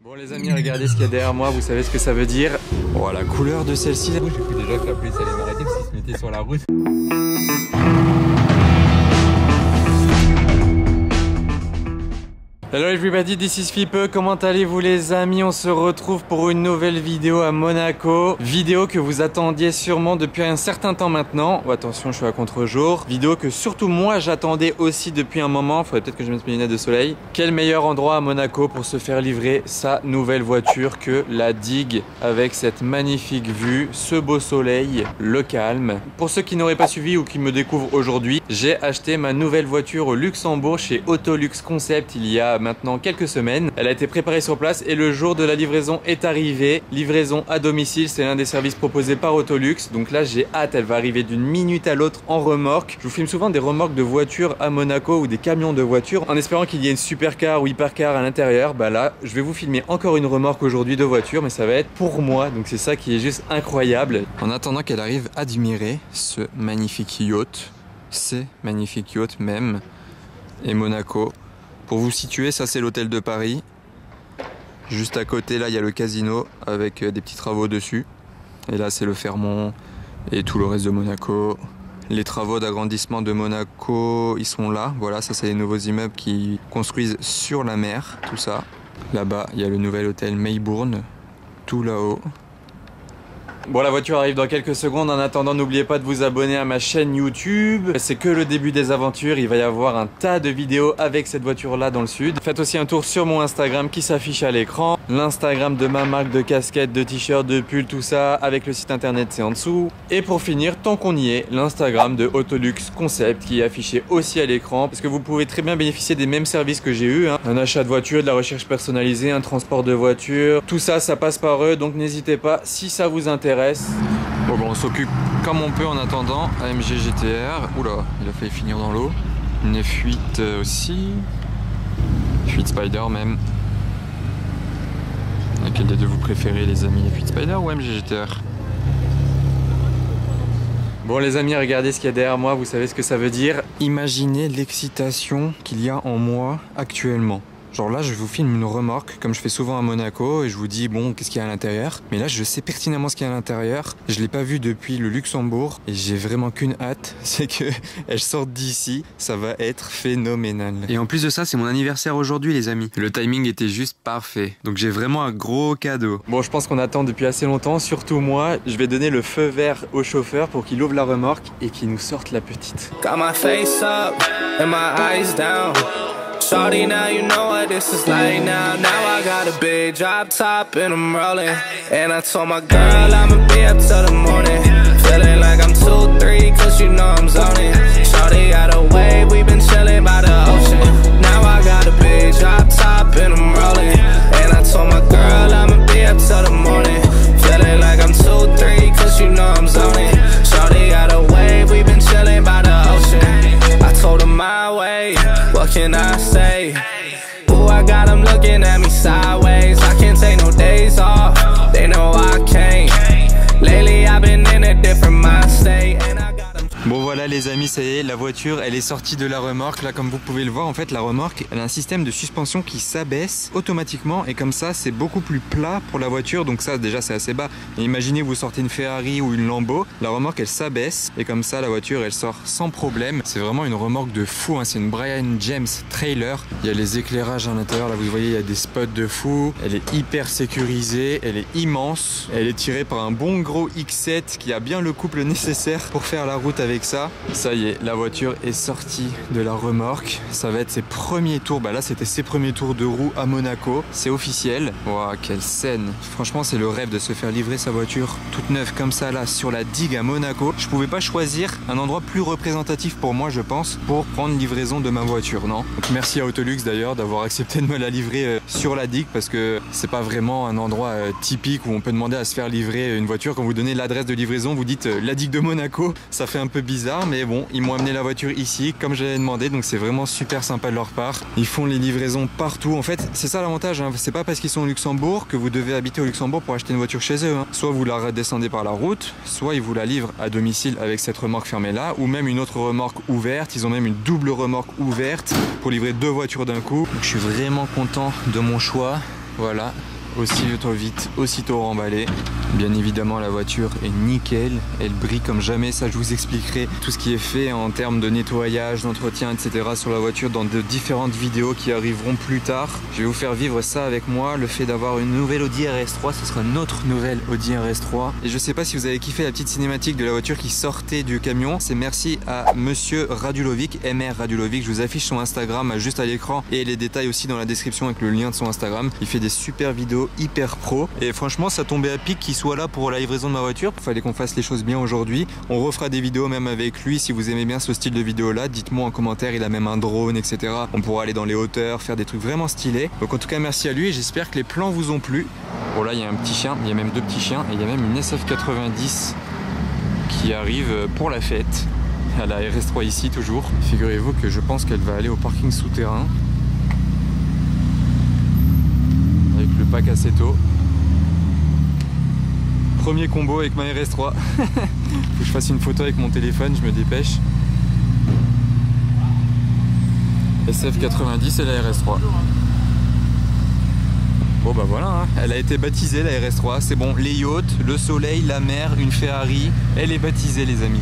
Bon les amis, regardez ce qu'il y a derrière moi, vous savez ce que ça veut dire. Oh la couleur de celle-ci. J'ai cru déjà que la police allait m'arrêter parce qu'il se mettait sur la route. Hello everybody, this is Fipe, comment allez-vous les amis? On se retrouve pour une nouvelle vidéo à Monaco. Vidéo que vous attendiez sûrement depuis un certain temps maintenant. Oh, attention, je suis à contre-jour. Vidéo que surtout moi j'attendais aussi depuis un moment. Faudrait peut-être que je mette mes lunettes de soleil. Quel meilleur endroit à Monaco pour se faire livrer sa nouvelle voiture que la Digue, avec cette magnifique vue, ce beau soleil, le calme. Pour ceux qui n'auraient pas suivi ou qui me découvrent aujourd'hui, j'ai acheté ma nouvelle voiture au Luxembourg chez Autolux Concept il y a maintenant quelques semaines. Elle a été préparée sur place et le jour de la livraison est arrivé. Livraison à domicile, c'est l'un des services proposés par Autolux. Donc là j'ai hâte, elle va arriver d'une minute à l'autre en remorque. Je vous filme souvent des remorques de voitures à Monaco ou des camions de voitures en espérant qu'il y ait une supercar ou hypercar à l'intérieur. Bah là je vais vous filmer encore une remorque aujourd'hui de voiture, mais ça va être pour moi, donc c'est ça qui est juste incroyable. En attendant qu'elle arrive, admirez ce magnifique yacht, ces magnifiques yachts même, et Monaco. Pour vous situer, ça c'est l'hôtel de Paris. Juste à côté, là, il y a le casino avec des petits travaux dessus. Et là, c'est le Fairmont et tout le reste de Monaco. Les travaux d'agrandissement de Monaco, ils sont là. Voilà, ça c'est les nouveaux immeubles qui construisent sur la mer, tout ça. Là-bas, il y a le nouvel hôtel Maybourne, tout là-haut. Bon, la voiture arrive dans quelques secondes. En attendant, n'oubliez pas de vous abonner à ma chaîne YouTube. C'est que le début des aventures. Il va y avoir un tas de vidéos avec cette voiture-là dans le sud. Faites aussi un tour sur mon Instagram qui s'affiche à l'écran. L'Instagram de ma marque de casquettes, de t-shirts, de pulls, tout ça. Avec le site internet, c'est en dessous. Et pour finir, tant qu'on y est, l'Instagram de Autolux Concept qui est affiché aussi à l'écran. Parce que vous pouvez très bien bénéficier des mêmes services que j'ai eu. Un achat de voiture, de la recherche personnalisée, un transport de voiture. Tout ça, ça passe par eux. Donc n'hésitez pas si ça vous intéresse. Bon, on s'occupe comme on peut en attendant. AMG GTR, oula, il a failli finir dans l'eau. Une F8 aussi. F8 Spider même. Laquelle des deux vous préférez les amis, F8 Spider ou AMG GTR? Bon les amis, regardez ce qu'il y a derrière moi, vous savez ce que ça veut dire. Imaginez l'excitation qu'il y a en moi actuellement. Genre là je vous filme une remorque comme je fais souvent à Monaco et je vous dis bon qu'est-ce qu'il y a à l'intérieur. Mais là je sais pertinemment ce qu'il y a à l'intérieur. Je l'ai pas vu depuis le Luxembourg et j'ai vraiment qu'une hâte, c'est que elle sorte d'ici. Ça va être phénoménal. Et en plus de ça c'est mon anniversaire aujourd'hui les amis. Le timing était juste parfait. Donc j'ai vraiment un gros cadeau. Bon je pense qu'on attend depuis assez longtemps, surtout moi. Je vais donner le feu vert au chauffeur pour qu'il ouvre la remorque et qu'il nous sorte la petite. Got my face up and my eyes down. Shorty, now you know what this is like now. Now I got a big drop top and I'm rolling. And I told my girl I'ma be up till the morning. Feeling like I'm 2-3 cause you know I'm zoning. Shorty got a wave, we been chilling by the ocean. Now I got a big drop top and I'm rolling. And I told my girl I'ma be up till the morning. Feeling like I'm 2-3 cause you know I'm zoning. Shorty got a wave, we been chilling by the ocean. I told her my way, what can I say? Ooh, I got them looking at me sideways. I can't take no days off, they know I can't. Lately I've been in a different mind state. Bon voilà les amis, ça y est, la voiture elle est sortie de la remorque. Là comme vous pouvez le voir, en fait la remorque elle a un système de suspension qui s'abaisse automatiquement. Et comme ça c'est beaucoup plus plat pour la voiture. Donc ça déjà c'est assez bas. Et imaginez vous sortez une Ferrari ou une Lambo, la remorque elle s'abaisse. Et comme ça la voiture elle sort sans problème. C'est vraiment une remorque de fou hein. C'est une Brian James trailer. Il y a les éclairages à l'intérieur, là vous voyez il y a des spots de fou. Elle est hyper sécurisée, elle est immense. Elle est tirée par un bon gros X7 qui a bien le couple nécessaire pour faire la route avec ça. Ça y est, la voiture est sortie de la remorque. Ça va être ses premiers tours. Bah là, c'était ses premiers tours de roue à Monaco. C'est officiel. Waouh, quelle scène. Franchement, c'est le rêve de se faire livrer sa voiture toute neuve comme ça là sur la Digue à Monaco. Je pouvais pas choisir un endroit plus représentatif pour moi, je pense, pour prendre livraison de ma voiture, non? Donc merci à Autolux d'ailleurs d'avoir accepté de me la livrer sur la Digue parce que c'est pas vraiment un endroit typique où on peut demander à se faire livrer une voiture. Quand vous donnez l'adresse de livraison, vous dites la Digue de Monaco. Ça fait un peu bizarre, mais bon, ils m'ont amené la voiture ici comme j'avais demandé, donc c'est vraiment super sympa de leur part. Ils font les livraisons partout. En fait, c'est ça l'avantage, hein. C'est pas parce qu'ils sont au Luxembourg que vous devez habiter au Luxembourg pour acheter une voiture chez eux, hein. Soit vous la redescendez par la route, soit ils vous la livrent à domicile avec cette remorque fermée là, ou même une autre remorque ouverte. Ils ont même une double remorque ouverte pour livrer deux voitures d'un coup. Donc, je suis vraiment content de mon choix. Voilà, aussitôt vite, aussitôt remballé. Bien évidemment la voiture est nickel, elle brille comme jamais, ça je vous expliquerai tout ce qui est fait en termes de nettoyage, d'entretien, etc. sur la voiture dans de différentes vidéos qui arriveront plus tard. Je vais vous faire vivre ça avec moi, le fait d'avoir une nouvelle Audi RS3, ce sera notre nouvelle Audi RS3. Et je sais pas si vous avez kiffé la petite cinématique de la voiture qui sortait du camion, c'est merci à monsieur Radulovic, MR Radulovic, je vous affiche son Instagram juste à l'écran et les détails aussi dans la description avec le lien de son Instagram. Il fait des super vidéos hyper pro et franchement ça tombait à pic qu'il soit là pour la livraison de ma voiture. Il fallait qu'on fasse les choses bien aujourd'hui. On refera des vidéos même avec lui si vous aimez bien ce style de vidéo là. Dites-moi en commentaire, il a même un drone, etc. On pourra aller dans les hauteurs, faire des trucs vraiment stylés. Donc en tout cas merci à lui et j'espère que les plans vous ont plu. Bon là il y a un petit chien, il y a même deux petits chiens et il y a même une SF90 qui arrive pour la fête. À la RS3 ici toujours. Figurez-vous que je pense qu'elle va aller au parking souterrain avec le pack Assetto. Premier combo avec ma RS3. Faut que je fasse une photo avec mon téléphone, je me dépêche. SF90 et la RS3. Bon bah voilà, hein. Elle a été baptisée la RS3, c'est bon, les yachts, le soleil, la mer, une Ferrari, elle est baptisée les amis.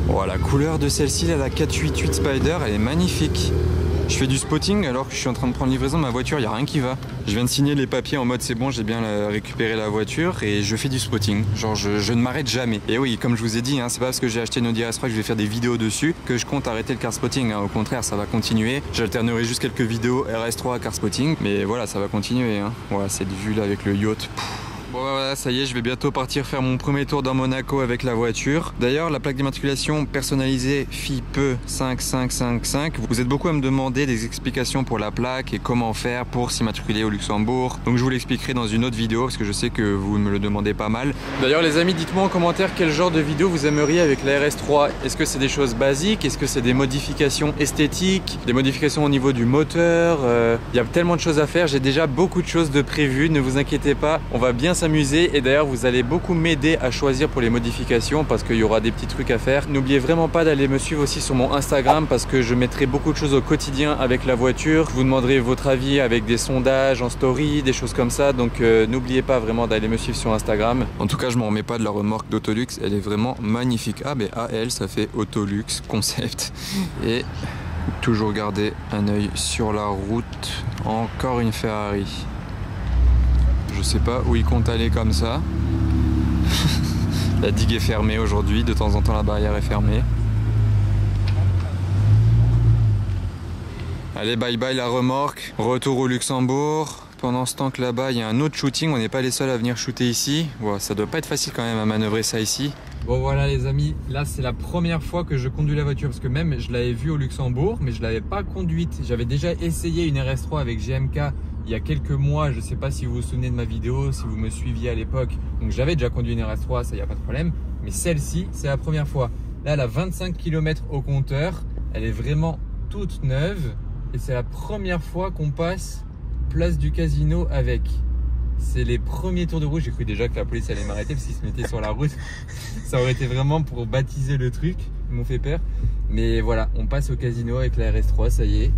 Oh, la couleur de celle-ci, la 488 Spider, elle est magnifique. Je fais du spotting alors que je suis en train de prendre livraison de ma voiture, il n'y a rien qui va. Je viens de signer les papiers en mode c'est bon, j'ai bien récupéré la voiture et je fais du spotting. Genre je ne m'arrête jamais. Et oui, comme je vous ai dit, hein, c'est pas parce que j'ai acheté une Audi RS3 que je vais faire des vidéos dessus que je compte arrêter le car spotting. Hein. Au contraire, ça va continuer. J'alternerai juste quelques vidéos RS3 car spotting. Mais voilà, ça va continuer. Hein. Voilà, cette vue là avec le yacht. Bon voilà, ça y est, je vais bientôt partir faire mon premier tour dans Monaco avec la voiture. D'ailleurs, la plaque d'immatriculation personnalisée FIPE 5555. Vous êtes beaucoup à me demander des explications pour la plaque et comment faire pour s'immatriculer au Luxembourg. Donc je vous l'expliquerai dans une autre vidéo parce que je sais que vous me le demandez pas mal. D'ailleurs les amis, dites-moi en commentaire quel genre de vidéo vous aimeriez avec la RS3. Est-ce que c'est des choses basiques? Est-ce que c'est des modifications esthétiques? Des modifications au niveau du moteur? Il y a tellement de choses à faire, j'ai déjà beaucoup de choses de prévues, ne vous inquiétez pas, on va bien s'amuser et d'ailleurs vous allez beaucoup m'aider à choisir pour les modifications parce qu'il y aura des petits trucs à faire. N'oubliez vraiment pas d'aller me suivre aussi sur mon Instagram parce que je mettrai beaucoup de choses au quotidien avec la voiture. Je vous demanderai votre avis avec des sondages en story, des choses comme ça, donc n'oubliez pas vraiment d'aller me suivre sur Instagram. En tout cas je m'en remets pas de la remorque d'Autolux, elle est vraiment magnifique. Ah mais AL ça fait Autolux concept et toujours garder un œil sur la route. Encore une Ferrari. Je sais pas où il compte aller comme ça. La digue est fermée aujourd'hui, de temps en temps la barrière est fermée. Allez, bye bye la remorque. Retour au Luxembourg. Pendant ce temps que là-bas il y a un autre shooting, on n'est pas les seuls à venir shooter ici. Wow, ça doit pas être facile quand même à manœuvrer ça ici. Bon voilà les amis, là c'est la première fois que je conduis la voiture parce que même je l'avais vue au Luxembourg mais je l'avais pas conduite. J'avais déjà essayé une RS3 avec GMK il y a quelques mois, je sais pas si vous vous souvenez de ma vidéo, si vous me suiviez à l'époque. Donc j'avais déjà conduit une RS3, ça y a pas de problème. Mais celle-ci, c'est la première fois. Là elle a 25 km au compteur, elle est vraiment toute neuve et c'est la première fois qu'on passe place du Casino avec. C'est les premiers tours de route, j'ai cru déjà que la police allait m'arrêter parce qu'ils se mettaient sur la route. Ça aurait été vraiment pour baptiser le truc, ils m'ont fait peur. Mais voilà, on passe au Casino avec la RS3, ça y est.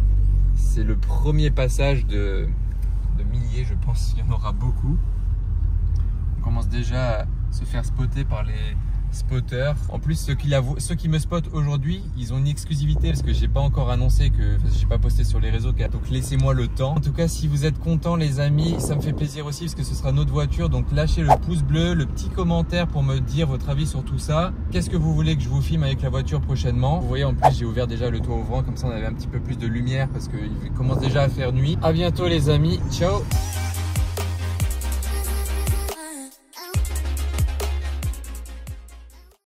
C'est le premier passage de milliers, je pense qu'il y en aura beaucoup. On commence déjà à se faire spotter par les spotters. En plus, ceux qui me spotent aujourd'hui, ils ont une exclusivité parce que j'ai pas encore annoncé j'ai pas posté sur les réseaux. Donc laissez-moi le temps. En tout cas, si vous êtes contents les amis, ça me fait plaisir aussi parce que ce sera notre voiture. Donc lâchez le pouce bleu, le petit commentaire pour me dire votre avis sur tout ça. Qu'est-ce que vous voulez que je vous filme avec la voiture prochainement? Vous voyez, en plus j'ai ouvert déjà le toit ouvrant, comme ça on avait un petit peu plus de lumière parce qu'il commence déjà à faire nuit. À bientôt les amis, ciao.